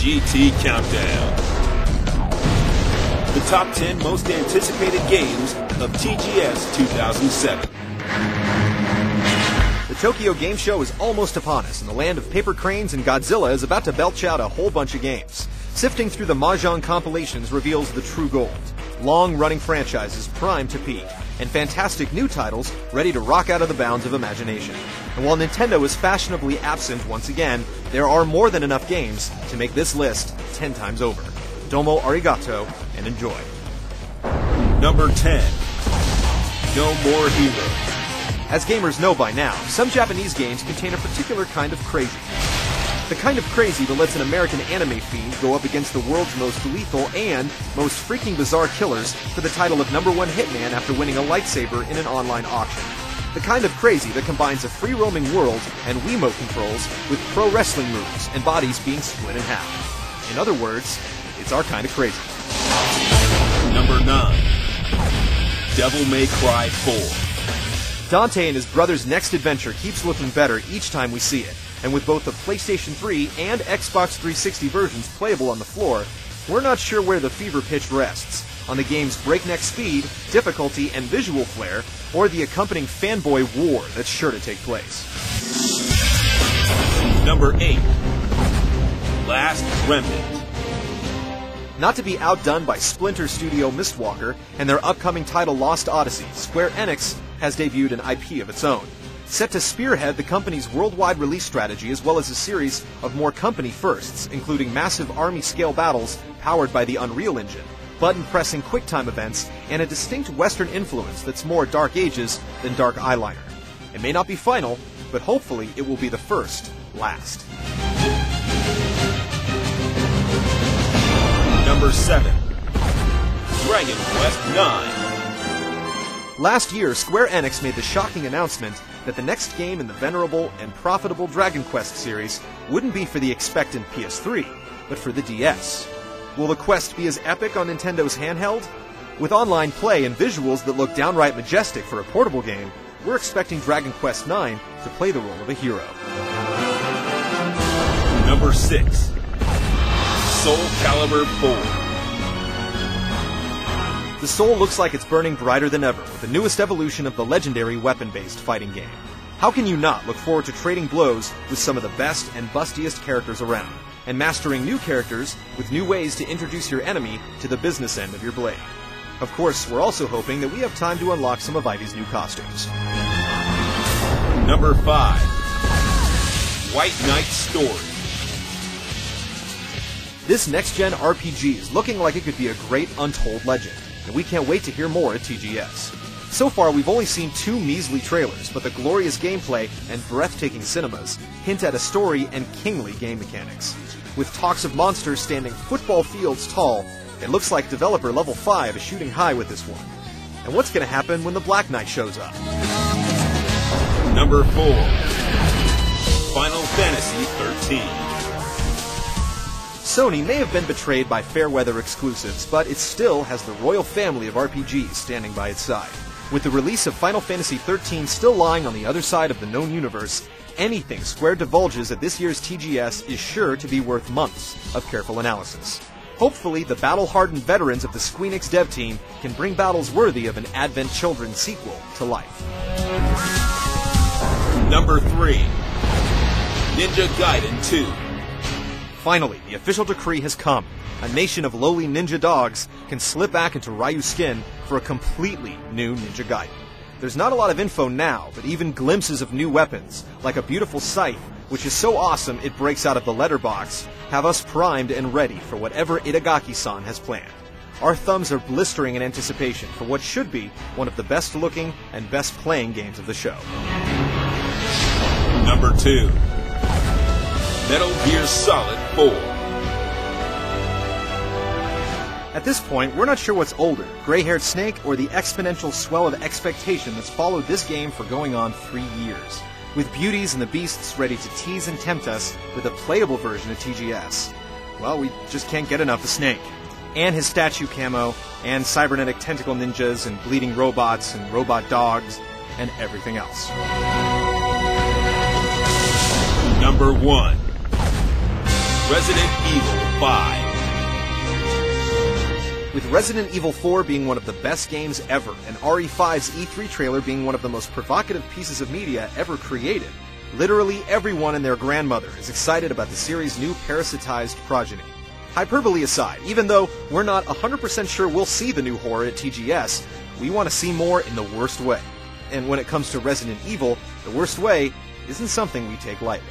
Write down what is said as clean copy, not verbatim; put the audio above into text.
GT Countdown. The top 10 most anticipated games of TGS 2007. The Tokyo Game Show is almost upon us, and the land of paper cranes and Godzilla is about to belch out a whole bunch of games. Sifting through the Mahjong compilations reveals the true gold. Long-running franchises primed to peak, and fantastic new titles ready to rock out of the bounds of imagination. And while Nintendo is fashionably absent once again, there are more than enough games to make this list 10 times over. Domo arigato, and enjoy. Number 10. No More Heroes. As gamers know by now, some Japanese games contain a particular kind of crazy. The kind of crazy that lets an American anime fiend go up against the world's most lethal and most freaking bizarre killers for the title of #1 hitman after winning a lightsaber in an online auction. The kind of crazy that combines a free-roaming world and Wiimote controls with pro wrestling moves and bodies being split in half. In other words, it's our kind of crazy. Number 9. Devil May Cry 4. Dante and his brother's next adventure keeps looking better each time we see it, and with both the PlayStation 3 and Xbox 360 versions playable on the floor, we're not sure where the fever pitch rests, on the game's breakneck speed, difficulty, and visual flair, or the accompanying fanboy war that's sure to take place. Number 8. Last Remnant. Not to be outdone by Splinter Studio Mistwalker and their upcoming title Lost Odyssey, Square Enix has debuted an IP of its own. Set to spearhead the company's worldwide release strategy as well as a series of more company firsts, including massive army-scale battles powered by the Unreal Engine, button-pressing QuickTime events, and a distinct Western influence that's more Dark Ages than Dark Eyeliner. It may not be final, but hopefully it will be the first, last. Number 7. Dragon Quest IX. Last year, Square Enix made the shocking announcement that the next game in the venerable and profitable Dragon Quest series wouldn't be for the expectant PS3, but for the DS. Will the quest be as epic on Nintendo's handheld? With online play and visuals that look downright majestic for a portable game, we're expecting Dragon Quest IX to play the role of a hero. Number 6. Soul Calibur 4. The Soul looks like it's burning brighter than ever with the newest evolution of the legendary weapon-based fighting game. How can you not look forward to trading blows with some of the best and bustiest characters around, and mastering new characters with new ways to introduce your enemy to the business end of your blade? Of course, we're also hoping that we have time to unlock some of Ivy's new costumes. Number 5. White Knight Story. This next-gen RPG is looking like it could be a great untold legend, and we can't wait to hear more at TGS. So far, we've only seen 2 measly trailers, but the glorious gameplay and breathtaking cinemas hint at a story and kingly game mechanics. With talks of monsters standing football fields tall, it looks like developer Level 5 is shooting high with this one. And what's going to happen when the Black Knight shows up? Number 4. Final Fantasy 13. Sony may have been betrayed by Fairweather exclusives, but it still has the royal family of RPGs standing by its side. With the release of Final Fantasy XIII still lying on the other side of the known universe, anything Square divulges at this year's TGS is sure to be worth months of careful analysis. Hopefully, the battle-hardened veterans of the Squeenix dev team can bring battles worthy of an Advent Children sequel to life. Number 3. Ninja Gaiden 2. Finally, the official decree has come. A nation of lowly ninja dogs can slip back into Ryu's skin for a completely new Ninja Gaiden. There's not a lot of info now, but even glimpses of new weapons, like a beautiful scythe, which is so awesome it breaks out of the letterbox, have us primed and ready for whatever Itagaki-san has planned. Our thumbs are blistering in anticipation for what should be one of the best-looking and best-playing games of the show. Number 2. Metal Gear Solid 4. At this point, we're not sure what's older, gray-haired Snake or the exponential swell of expectation that's followed this game for going on 3 years. With beauties and the beasts ready to tease and tempt us with a playable version of TGS. Well, we just can't get enough of Snake. And his statue camo, and cybernetic tentacle ninjas, and bleeding robots, and robot dogs, and everything else. Number 1. Resident Evil 5. With Resident Evil 4 being one of the best games ever, and RE5's E3 trailer being one of the most provocative pieces of media ever created, literally everyone and their grandmother is excited about the series' new parasitized progeny. Hyperbole aside, even though we're not 100% sure we'll see the new horror at TGS, we want to see more in the worst way. And when it comes to Resident Evil, the worst way isn't something we take lightly.